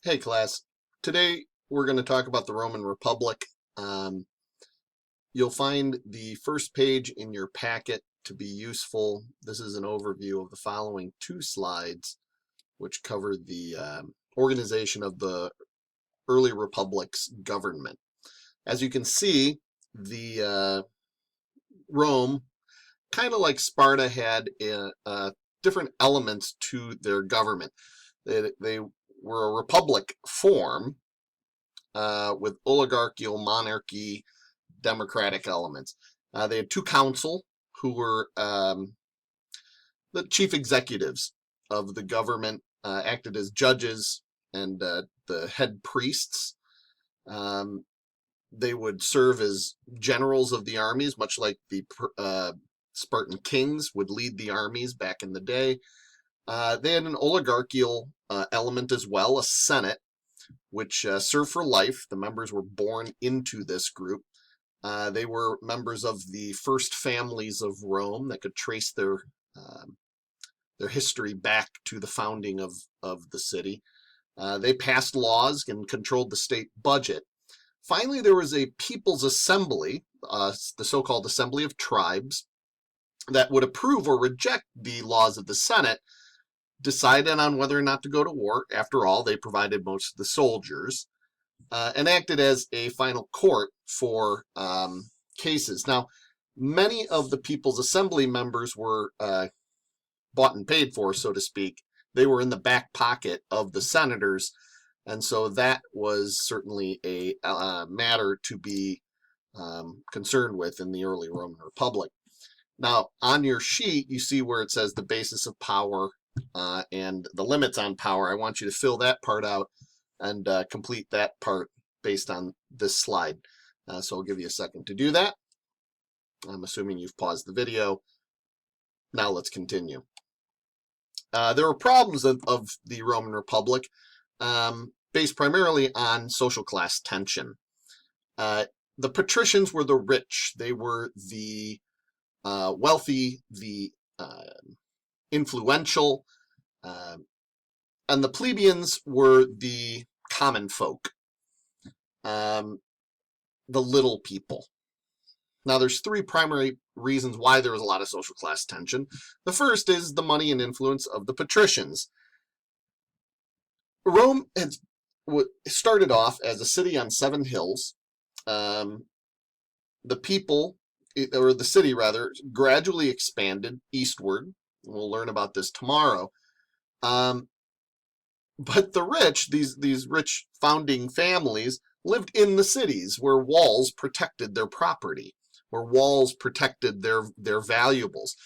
Hey class, today we're going to talk about the Roman Republic. Um, you'll find the first page in your packet to be useful. This is an overview of the following two slides, which cover the organization of the early republic's government. As you can see, the Rome, kind of like Sparta, had different elements to their government. They were a republic form with oligarchical monarchy, democratic elements. They had two council who were the chief executives of the government, acted as judges and the head priests. They would serve as generals of the armies, much like the Spartan kings would lead the armies back in the day. They had an oligarchical element as well, a senate, which served for life. The members were born into this group. They were members of the first families of Rome that could trace their history back to the founding of the city. They passed laws and controlled the state budget. Finally, there was a people's assembly, the so-called Assembly of Tribes, that would approve or reject the laws of the Senate, decided on whether or not to go to war. After all, they provided most of the soldiers, and acted as a final court for cases. Now, many of the People's Assembly members were bought and paid for, so to speak. They were in the back pocket of the senators, and so that was certainly a matter to be concerned with in the early Roman Republic. Now, on your sheet, you see where it says the basis of power and the limits on power. I want you to fill that part out and complete that part based on this slide. So I'll give you a second to do that. I'm assuming you've paused the video. Now let's continue. There were problems of the Roman Republic based primarily on social class tension. The patricians were the rich. They were the wealthy, the influential, and the plebeians were the common folk, the little people. Now, there's three primary reasons why there was a lot of social class tension. The first is the money and influence of the patricians. Rome had started off as a city on 7 hills. The people, or the city rather, gradually expanded eastward. We'll learn about this tomorrow. But the rich, these rich founding families, lived in the cities where walls protected their property, where walls protected their valuables.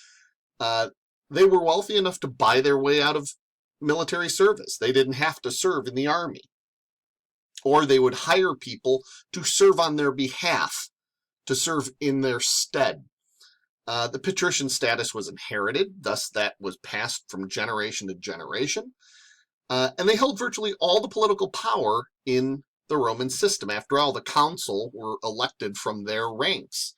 They were wealthy enough to buy their way out of military service. They didn't have to serve in the army. Or they would hire people to serve on their behalf, to serve in their stead. The patrician status was inherited, thus that was passed from generation to generation. And they held virtually all the political power in the Roman system. After all, the consul were elected from their ranks.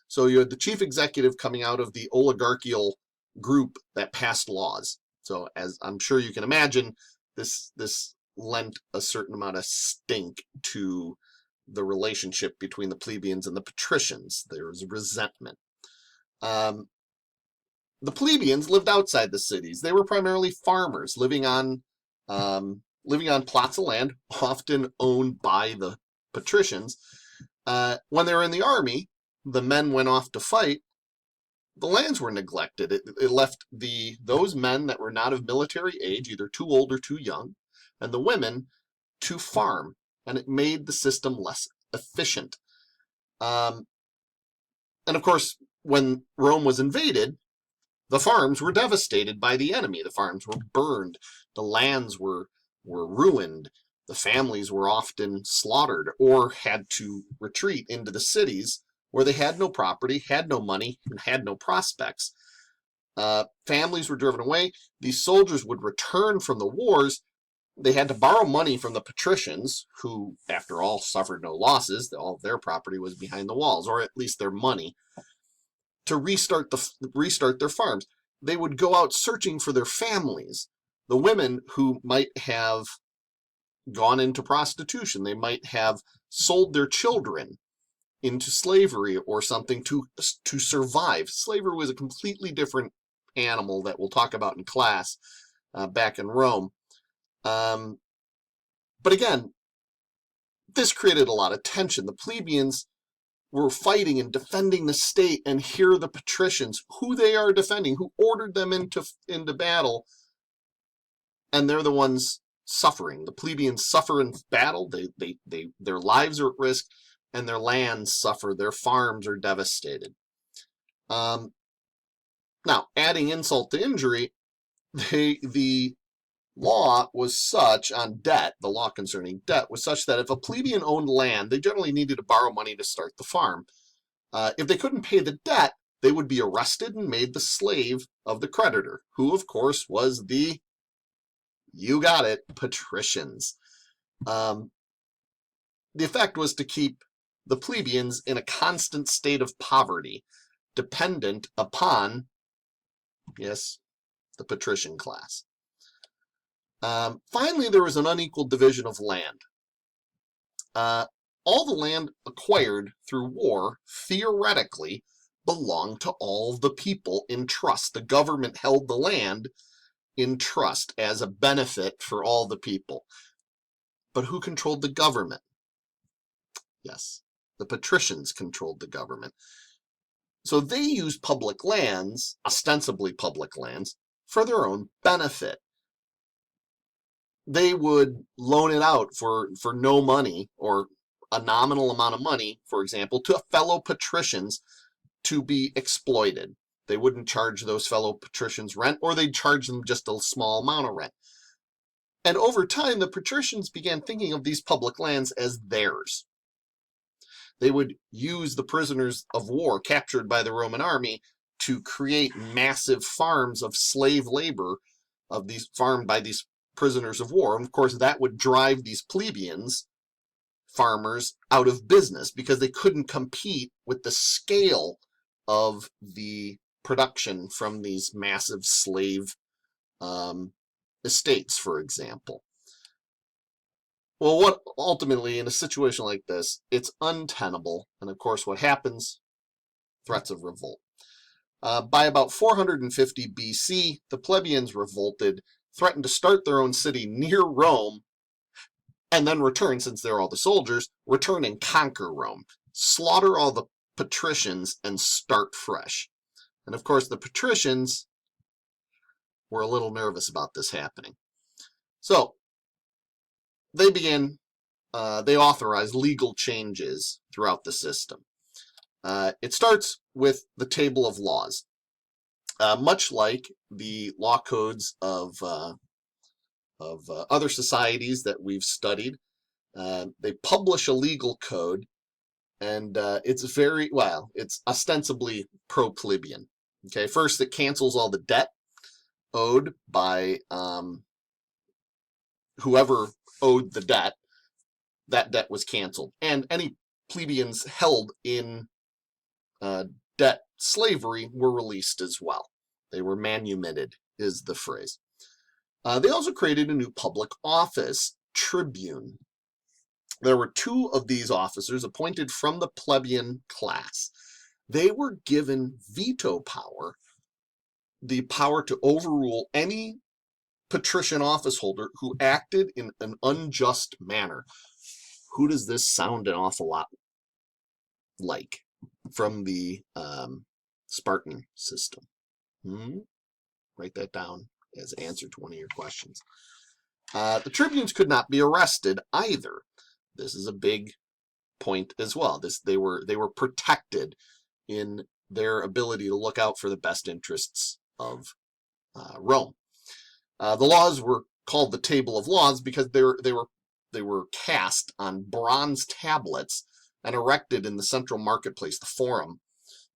So you had the chief executive coming out of the oligarchical group that passed laws. So as I'm sure you can imagine, this lent a certain amount of stink to the relationship between the plebeians and the patricians. There was resentment. The plebeians lived outside the cities. They were primarily farmers living on plots of land, often owned by the patricians. When they were in the army, the men went off to fight. The lands were neglected. It left those men that were not of military age, either too old or too young, and the women to farm, and it made the system less efficient. And of course, when Rome was invaded, the farms were devastated by the enemy. The farms were burned. The lands were ruined. The families were often slaughtered or had to retreat into the cities where they had no property, had no money, and had no prospects. Families were driven away. These soldiers would return from the wars. They had to borrow money from the patricians, who, after all, suffered no losses. All of their property was behind the walls, or at least their money, to restart their farms. They would go out searching for their families. The women who might have gone into prostitution. They might have sold their children into slavery or something to survive. Slavery was a completely different animal that we'll talk about in class back in Rome. But again, this created a lot of tension. The plebeians were fighting and defending the state, and here are the patricians, who they are defending, who ordered them into battle, and they're the ones suffering. The plebeians suffer in battle. Their lives are at risk, and their lands suffer. Their farms are devastated. Now, adding insult to injury, the law was such on debt, the law concerning debt was such that if a plebeian owned land, they generally needed to borrow money to start the farm. If they couldn't pay the debt, they would be arrested and made the slave of the creditor, who, of course, was the, you got it, patricians. The effect was to keep the plebeians in a constant state of poverty, dependent upon, yes, the patrician class. Finally, there was an unequal division of land. All the land acquired through war theoretically belonged to all the people in trust. The government held the land in trust as a benefit for all the people. But who controlled the government? Yes, the patricians controlled the government. So they used public lands, ostensibly public lands, for their own benefit. They would loan it out for no money, or a nominal amount of money, for example, to fellow patricians to be exploited. They wouldn't charge those fellow patricians rent, or they'd charge them just a small amount of rent. And over time, the patricians began thinking of these public lands as theirs. They would use the prisoners of war captured by the Roman army to create massive farms of slave labor, of these farmed by these prisoners of war. And of course, that would drive these plebeians, farmers, out of business because they couldn't compete with the scale of the production from these massive slave estates, for example. Well, what ultimately, in a situation like this, it's untenable. And of course, what happens? Threats of revolt. By about 450 BC, the plebeians revolted, threatened to start their own city near Rome, and then return, since they're all the soldiers, return and conquer Rome, slaughter all the patricians, and start fresh. And of course, the patricians were a little nervous about this happening. So they authorized legal changes throughout the system. It starts with the table of laws. Much like the law codes of other societies that we've studied, they publish a legal code, and it's ostensibly pro-plebeian. Okay, first it cancels all the debt owed by whoever owed the debt. That debt was canceled, and any plebeians held in debt slavery were released as well. They were manumitted, is the phrase. They also created a new public office, tribune. There were 2 of these officers appointed from the plebeian class. They were given veto power, the power to overrule any patrician office holder who acted in an unjust manner. Who does this sound an awful lot like from the Spartan system? Write that down as an answer to one of your questions. The tribunes could not be arrested either. This is a big point as well. They were protected in their ability to look out for the best interests of Rome. The laws were called the Table of Laws because they were cast on bronze tablets and erected in the central marketplace, the Forum,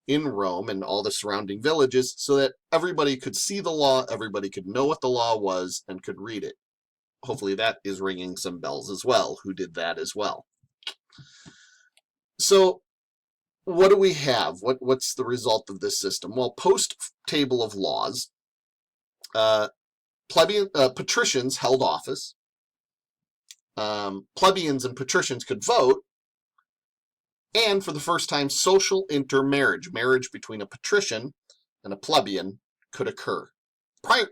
in Rome and all the surrounding villages, so that everybody could see the law, everybody could know what the law was, and could read it. Hopefully that is ringing some bells as well. Who did that as well? So what do we have? What's the result of this system? Well, post Table of Laws, patricians held office. plebeians and patricians could vote, and for the first time, social intermarriage, marriage between a patrician and a plebeian, could occur.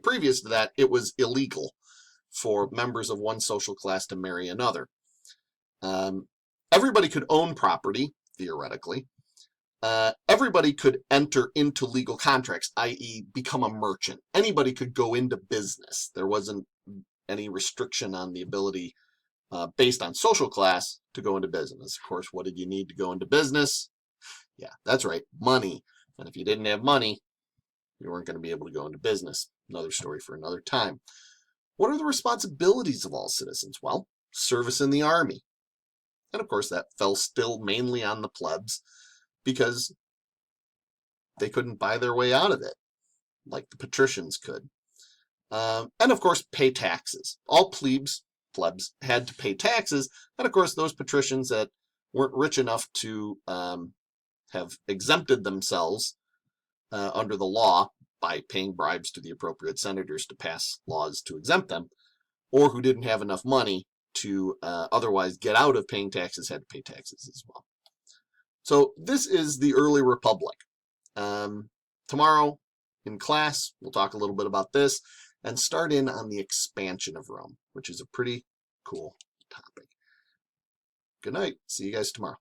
Previous to that, it was illegal for members of one social class to marry another. Everybody could own property, theoretically. Everybody could enter into legal contracts, i.e. become a merchant. Anybody could go into business. There wasn't any restriction on the ability based on social class to go into business. Of course, what did you need to go into business? Yeah, that's right, money. And if you didn't have money, you weren't going to be able to go into business. Another story for another time. What are the responsibilities of all citizens? Well, service in the army. And of course, that fell still mainly on the plebs because they couldn't buy their way out of it like the patricians could. And of course, pay taxes. All plebs had to pay taxes. And of course, those patricians that weren't rich enough to have exempted themselves under the law by paying bribes to the appropriate senators to pass laws to exempt them, or who didn't have enough money to otherwise get out of paying taxes, had to pay taxes as well. So this is the early republic. Tomorrow in class, we'll talk a little bit about this and start in on the expansion of Rome, which is a pretty cool topic. Good night. See you guys tomorrow.